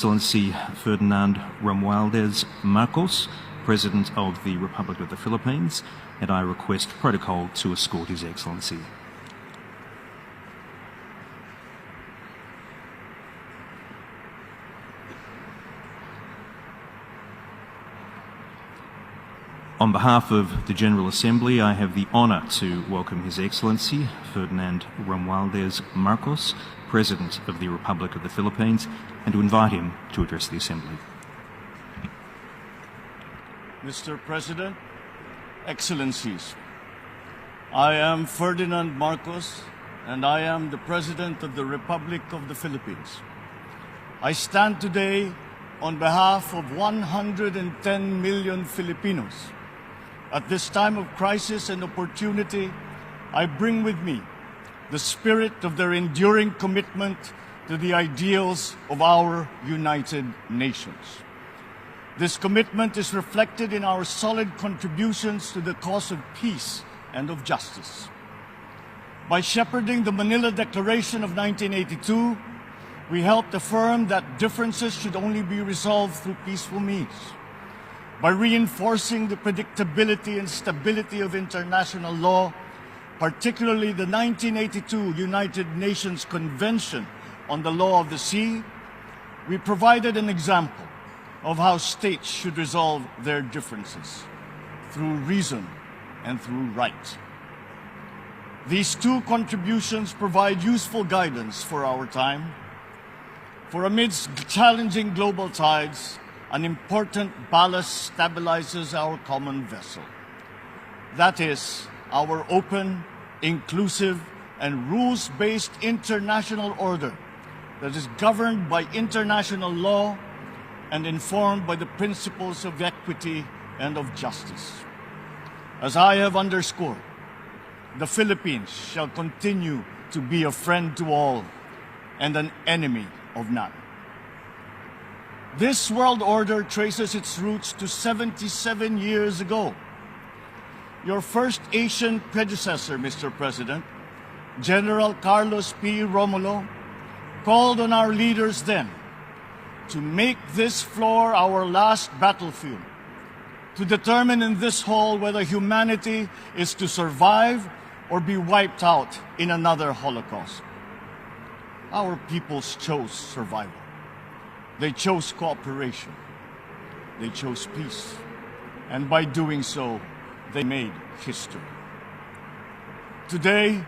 Excellency Ferdinand Marcos, President of the Republic of the Philippines, and I request protocol to escort His Excellency. On behalf of the General Assembly, I have the honour to welcome His Excellency Ferdinand Marcos, President of the Republic of the Philippines, and to invite him to address the Assembly. Mr. President, Excellencies, I am Ferdinand Marcos, and I am the President of the Republic of the Philippines. I stand today on behalf of 110 million Filipinos. At this time of crisis and opportunity, I bring with me the spirit of their enduring commitment to the ideals of our United Nations. This commitment is reflected in our solid contributions to the cause of peace and of justice. By shepherding the Manila Declaration of 1982, we helped affirm that differences should only be resolved through peaceful means. By reinforcing the predictability and stability of international law, particularly the 1982 United Nations Convention on the Law of the Sea, we provided an example of how states should resolve their differences through reason and through right. These two contributions provide useful guidance for our time, for amidst challenging global tides, an important ballast stabilizes our common vessel. That is, our open, inclusive, and rules-based international order that is governed by international law and informed by the principles of equity and of justice. As I have underscored, the Philippines shall continue to be a friend to all and an enemy of none. This world order traces its roots to 77 years ago. Your first Asian predecessor, Mr. President, General Carlos P. Romulo, called on our leaders then to make this floor our last battlefield, to determine in this hall whether humanity is to survive or be wiped out in another Holocaust. Our peoples chose survival. They chose cooperation. They chose peace. And by doing so, they made history. Today,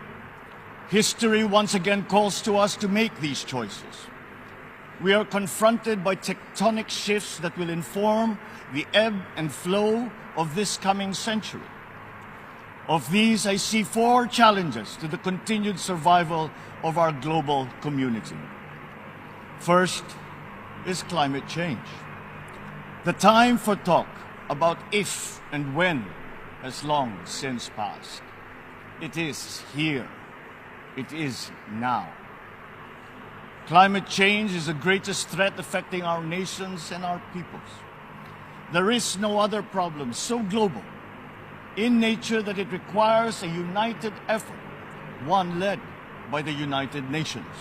history once again calls to us to make these choices. We are confronted by tectonic shifts that will inform the ebb and flow of this coming century. Of these, I see four challenges to the continued survival of our global community. First is climate change. The time for talk about if and when has long since passed. It is here. It is now. Climate change is the greatest threat affecting our nations and our peoples. There is no other problem so global in nature that it requires a united effort, one led by the United Nations.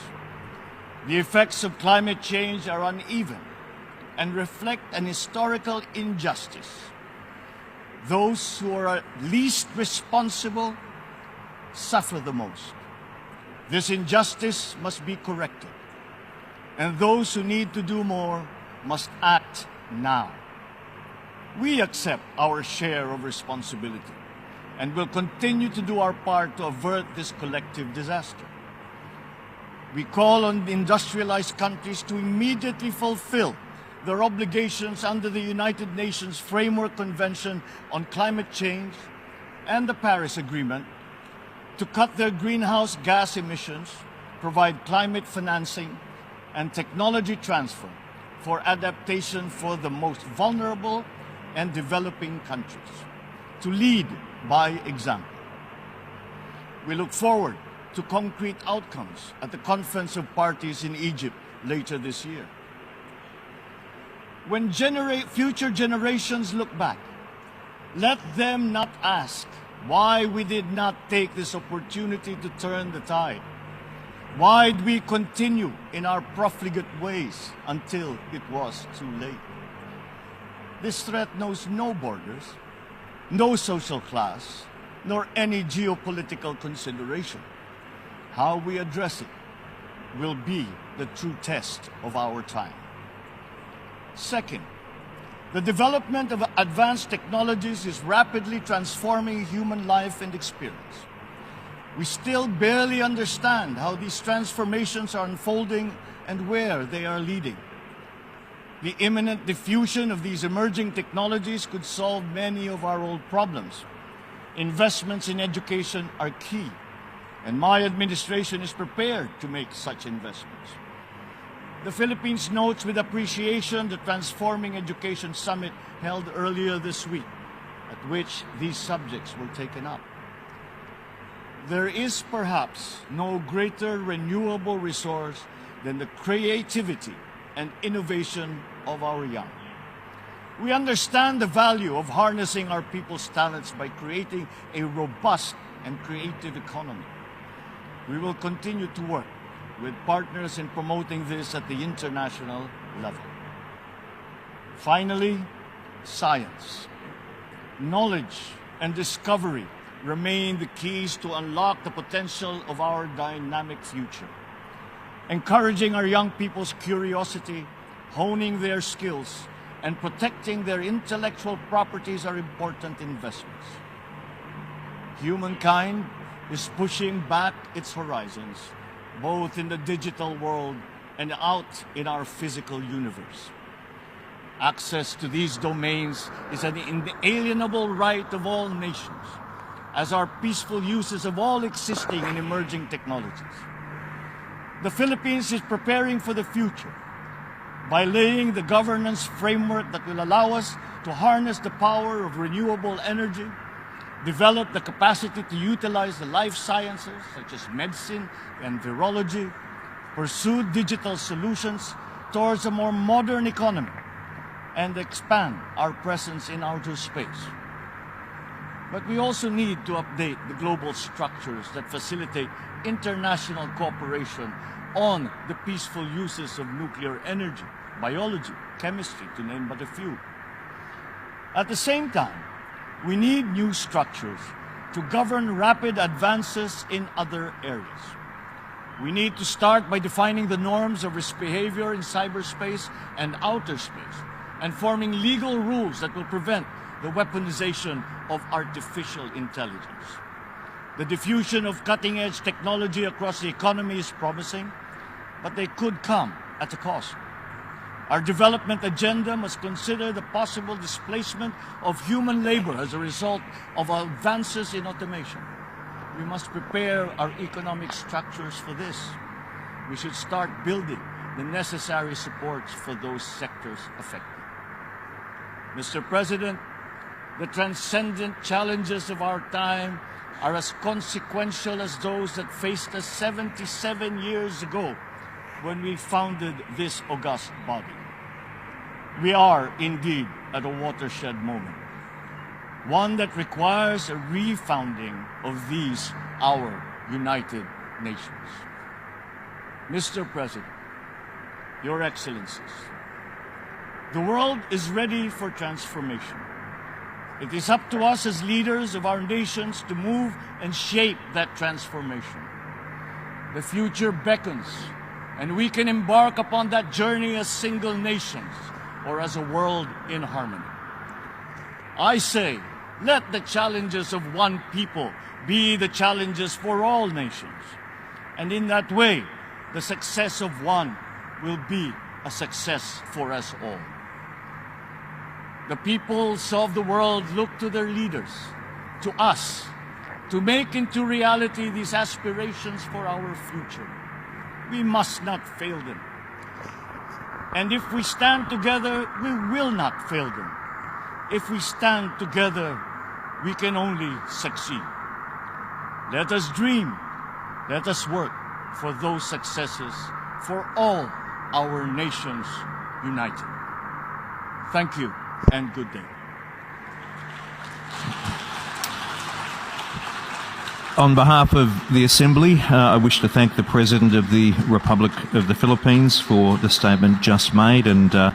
The effects of climate change are uneven and reflect an historical injustice. Those who are least responsible suffer the most. This injustice must be corrected, and those who need to do more must act now. We accept our share of responsibility and will continue to do our part to avert this collective disaster. We call on the industrialized countries to immediately fulfill their obligations under the United Nations Framework Convention on Climate Change and the Paris Agreement to cut their greenhouse gas emissions, provide climate financing, and technology transfer for adaptation for the most vulnerable and developing countries, to lead by example. We look forward to concrete outcomes at the Conference of Parties in Egypt later this year. When future generations look back, let them not ask why we did not take this opportunity to turn the tide. Why'd we continue in our profligate ways until it was too late? This threat knows no borders, no social class, nor any geopolitical consideration. How we address it will be the true test of our time. Second, the development of advanced technologies is rapidly transforming human life and experience. We still barely understand how these transformations are unfolding and where they are leading. The imminent diffusion of these emerging technologies could solve many of our old problems. Investments in education are key, and my administration is prepared to make such investments. The Philippines notes with appreciation the Transforming Education Summit held earlier this week, at which these subjects were taken up. There is perhaps no greater renewable resource than the creativity and innovation of our young. We understand the value of harnessing our people's talents by creating a robust and creative economy. We will continue to work with partners in promoting this at the international level. Finally, science. Knowledge and discovery remain the keys to unlock the potential of our dynamic future. Encouraging our young people's curiosity, honing their skills, and protecting their intellectual properties are important investments. Humankind is pushing back its horizons, both in the digital world and out in our physical universe. Access to these domains is an inalienable right of all nations, as are peaceful uses of all existing and emerging technologies. The Philippines is preparing for the future by laying the governance framework that will allow us to harness the power of renewable energy, develop the capacity to utilize the life sciences, such as medicine and virology, pursue digital solutions towards a more modern economy, and expand our presence in outer space. But we also need to update the global structures that facilitate international cooperation on the peaceful uses of nuclear energy, biology, chemistry, to name but a few. At the same time, we need new structures to govern rapid advances in other areas. We need to start by defining the norms of risk behavior in cyberspace and outer space, and forming legal rules that will prevent the weaponization of artificial intelligence. The diffusion of cutting-edge technology across the economy is promising, but they could come at a cost. Our development agenda must consider the possible displacement of human labor as a result of advances in automation. We must prepare our economic structures for this. We should start building the necessary supports for those sectors affected. Mr. President, the transcendent challenges of our time are as consequential as those that faced us 77 years ago when we founded this august body. We are indeed at a watershed moment, one that requires a refounding of these, our United Nations. Mr. President, Your Excellencies, the world is ready for transformation. It is up to us as leaders of our nations to move and shape that transformation. The future beckons, and we can embark upon that journey as single nations or as a world in harmony. I say, let the challenges of one people be the challenges for all nations. And in that way, the success of one will be a success for us all. The peoples of the world look to their leaders, to us, to make into reality these aspirations for our future. We must not fail them. And if we stand together, we will not fail them. If we stand together, we can only succeed. Let us dream. Let us work for those successes for all our nations united. Thank you and good day. On behalf of the Assembly, I wish to thank the President of the Republic of the Philippines for the statement just made, and